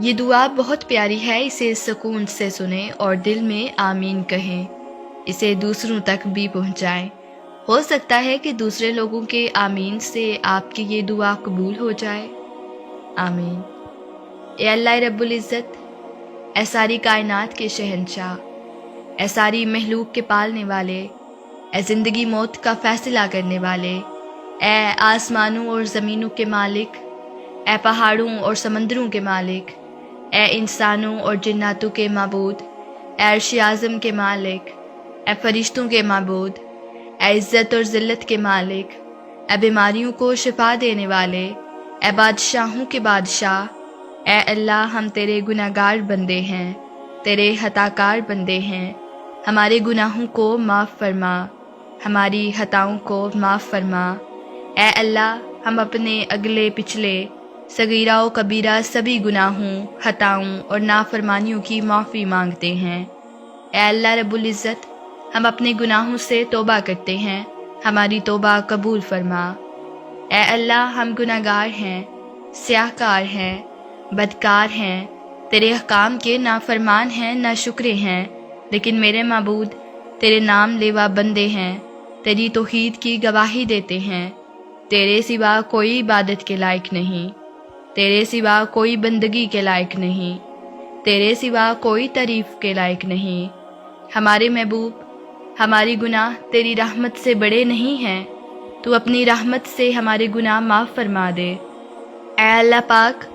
یہ دعا بہت پیاری ہے، اسے سکون سے سنیں اور دل میں آمین کہیں، اسے دوسروں تک بھی پہنچائیں۔ ہو سکتا ہے کہ دوسرے لوگوں کے آمین سے آپ کی یہ دعا قبول ہو جائے۔ آمین۔ اے اللہ رب العزت، اے ساری کائنات کے شہنشاہ، اے ساری مخلوق کے پالنے والے، اے زندگی موت کا فیصلہ کرنے والے، اے آسمانوں اور زمینوں کے مالک، اے پہاڑوں اور سمندروں کے مالک، اے انسانوں اور جناتوں کے معبود، اے عرش اعظم کے مالک، اے فرشتوں کے معبود، اے عزت اور ذلت کے مالک، اے بیماریوں کو شفا دینے والے، اے بادشاہوں کے بادشاہ، اے اللہ ہم تیرے گناہگار بندے ہیں، تیرے خطا کار بندے ہیں، ہمارے گناہوں کو معاف فرما، ہماری خطاؤں کو معاف فرما۔ اے اللہ ہم اپنے اگلے پچھلے صغیرہ و کبیرہ سبھی گناہوں، خطاؤں اور نافرمانیوں کی معافی مانگتے ہیں۔ اے اللہ رب العزت، ہم اپنے گناہوں سے توبہ کرتے ہیں، ہماری توبہ قبول فرما۔ اے اللہ ہم گناہگار ہیں، سیاہ کار ہیں، بدکار ہیں، تیرے احکام کے نافرمان ہیں، ناشکرے ہیں، لیکن میرے معبود تیرے نام لیوا بندے ہیں، تیری توحید کی گواہی دیتے ہیں۔ تیرے سوا کوئی عبادت کے لائق نہیں، تیرے سوا کوئی بندگی کے لائق نہیں، تیرے سوا کوئی تعریف کے لائق نہیں۔ ہمارے محبوب، ہماری گناہ تیری رحمت سے بڑے نہیں ہیں، تو اپنی رحمت سے ہمارے گناہ معاف فرما دے۔ اے اللہ پاک،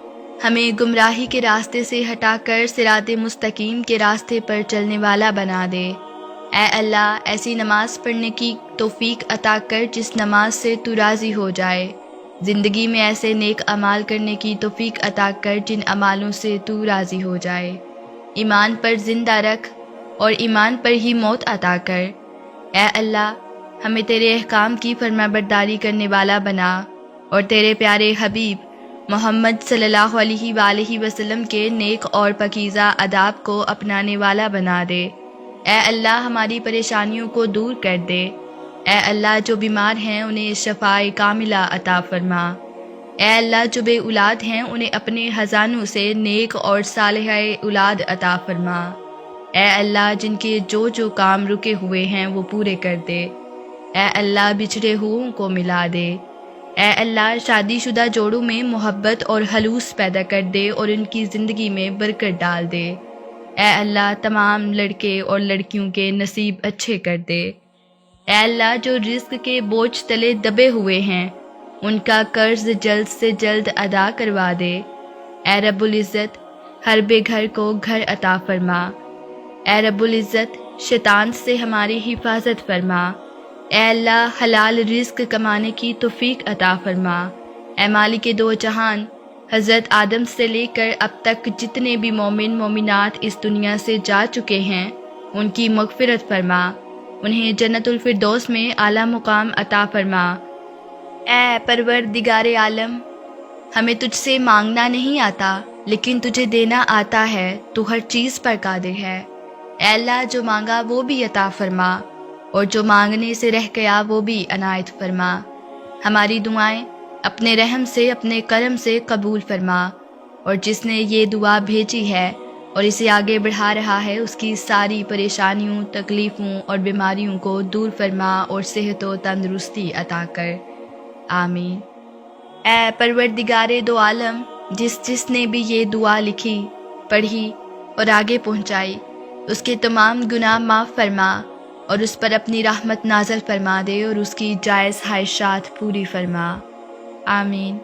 ہمیں گمراہی کے راستے سے ہٹا کر صراط مستقیم کے راستے پر چلنے والا بنا دے۔ اے اللہ ایسی نماز پڑھنے کی توفیق عطا کر جس نماز سے تو راضی ہو جائے، زندگی میں ایسے نیک اعمال کرنے کی توفیق عطا کر جن اعمالوں سے تو راضی ہو جائے، ایمان پر زندہ رکھ اور ایمان پر ہی موت عطا کر۔ اے اللہ ہمیں تیرے احکام کی فرما برداری کرنے والا بنا اور تیرے پیارے حبیب محمد صلی اللہ علیہ وآلہ وسلم کے نیک اور پاکیزہ آداب کو اپنانے والا بنا دے۔ اے اللہ ہماری پریشانیوں کو دور کر دے۔ اے اللہ جو بیمار ہیں انہیں شفاء کاملہ عطا فرما۔ اے اللہ جو بے اولاد ہیں انہیں اپنے خزانوں سے نیک اور صالحہ اولاد عطا فرما۔ اے اللہ جن کے جو کام رکے ہوئے ہیں وہ پورے کر دے۔ اے اللہ بچھڑے ہوئوں کو ملا دے۔ اے اللہ شادی شدہ جوڑوں میں محبت اور خلوص پیدا کر دے اور ان کی زندگی میں برکت ڈال دے۔ اے اللہ تمام لڑکے اور لڑکیوں کے نصیب اچھے کر دے۔ اے اللہ جو رزق کے بوجھ تلے دبے ہوئے ہیں ان کا قرض جلد سے جلد ادا کروا دے۔ اے رب العزت ہر بے گھر کو گھر عطا فرما۔ اے رب العزت شیطان سے ہماری حفاظت فرما۔ اے اللہ حلال رزق کمانے کی توفیق عطا فرما۔ اے مالک دو جہان، حضرت آدم سے لے کر اب تک جتنے بھی مومن مومنات اس دنیا سے جا چکے ہیں ان کی مغفرت فرما، انہیں جنت الفردوس میں اعلیٰ مقام عطا فرما۔ اے پروردگار عالم، ہمیں تجھ سے مانگنا نہیں آتا لیکن تجھے دینا آتا ہے، تو ہر چیز پر قادر ہے۔ اے اللہ جو مانگا وہ بھی عطا فرما اور جو مانگنے سے رہ گیا وہ بھی عنایت فرما۔ ہماری دعائیں اپنے رحم سے اپنے کرم سے قبول فرما، اور جس نے یہ دعا بھیجی ہے اور اسے آگے بڑھا رہا ہے اس کی ساری پریشانیوں، تکلیفوں اور بیماریوں کو دور فرما اور صحت و تندرستی عطا کر۔ آمین۔ اے پروردگار دو عالم، جس نے بھی یہ دعا لکھی، پڑھی اور آگے پہنچائی اس کے تمام گناہ معاف فرما اور اس پر اپنی رحمت نازل فرما دے اور اس کی جائز خواہشات پوری فرما۔ آمین۔